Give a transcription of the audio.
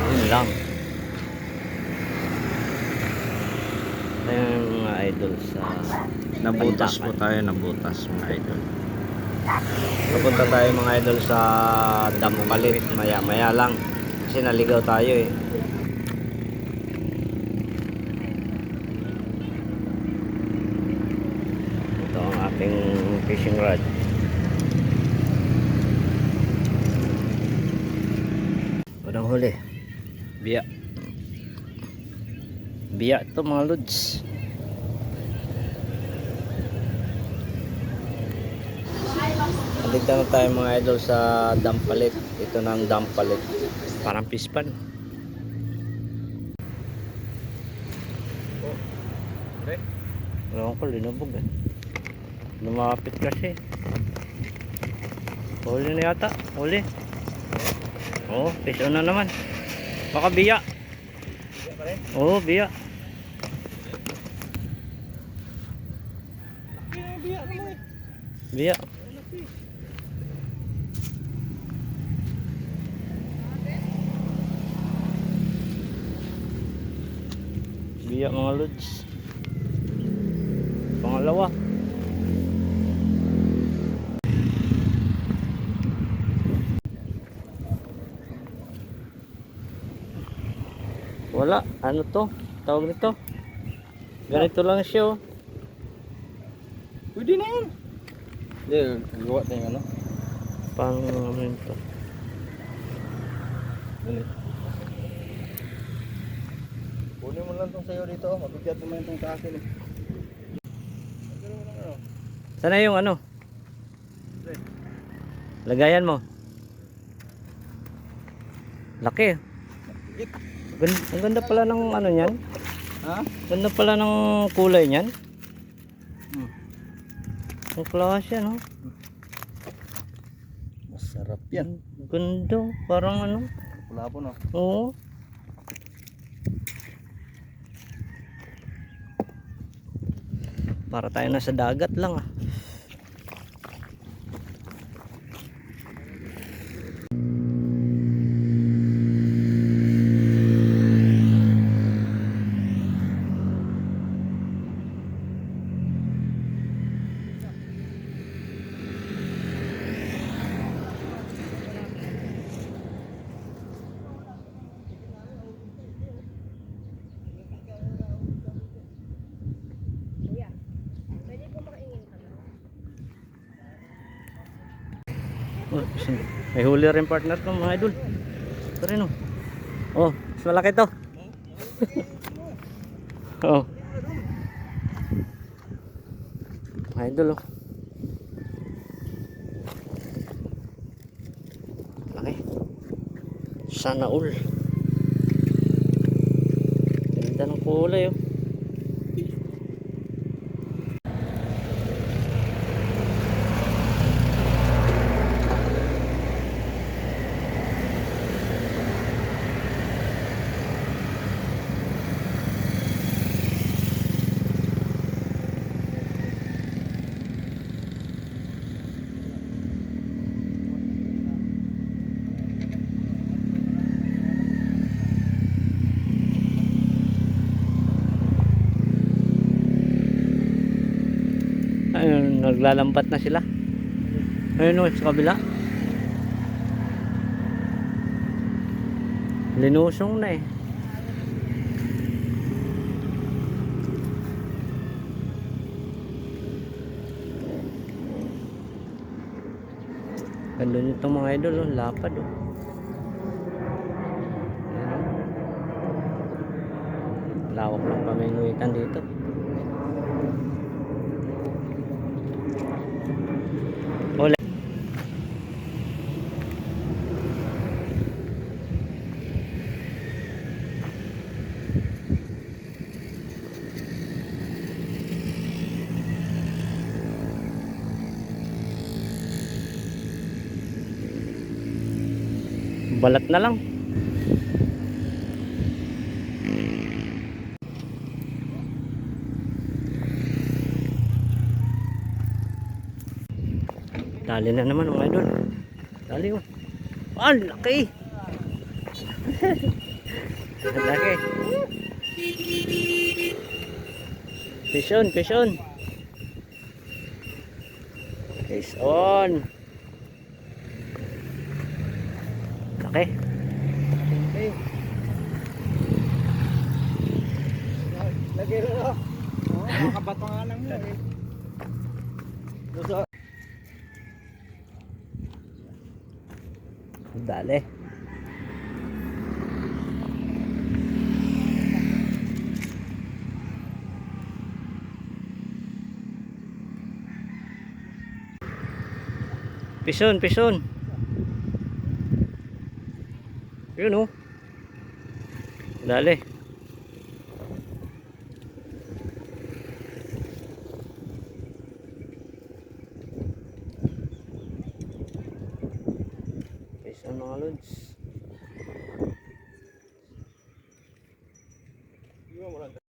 Yun lang. Ayun mga idol sa Nabutas po Pandakan. tayo, nabutas mga idol. Papunta tayo mga idol sa Dampalit. Maya maya lang. Kasi naligaw tayo eh. Ito ang ating fishing rod. Walang huli. Biya. Biya ito mga lods. Nandito na tayo mga idol sa Dampalit. Ito na ang Dampalit. Parang pispan. Ewan ko, linubog eh. Lumapit kasi. Huli na yata. Huli. Oo, fish on na naman. Baka biya. Oo, biya. Biya. Biya mga lods. Pangalawa. Wala. Ano to? Tawag nito? Ganito lang siya oh. Pwede na yan. Hindi, gawa tayo ano. Pang ano ito? Kunin mo lang itong sayo dito. Mabigat naman itong sa akin eh. Sana yung ano? Lagayan mo. Laki. Ang ganda pala ng ano niyan. Ha? Ganda pala ng kulay niyan. Ang klase no. Masarap yan. Ganda. Parang ano. Wala po no. Oo. Para tayo nasa dagat lang ah. Oh, may huli rin partner ko mga idol. Ito rin oh. Oh, mas malaki to. Oh. Mga idol oh. Laki. Sana all. Ganda ng kulay oh. Ayun, naglalambat na sila. Ayun o, sa kabila. Linusong na eh. Ganda nito mga idol oh, lapad oh. Ayan, oh. Lawak ng pamingwitan dito. Uli. Balat na lang. Dali na naman mga idol. Dali oh. Ang laki. Ang laki. Fish on, fish on. Fish on. Laki. Okay. Lagay rin ako. Oo, makabato nga lang yun eh. Gusto. Dali. Pison, pison. Yun oh. Dali. Pison mga lods. Iwan mo lang.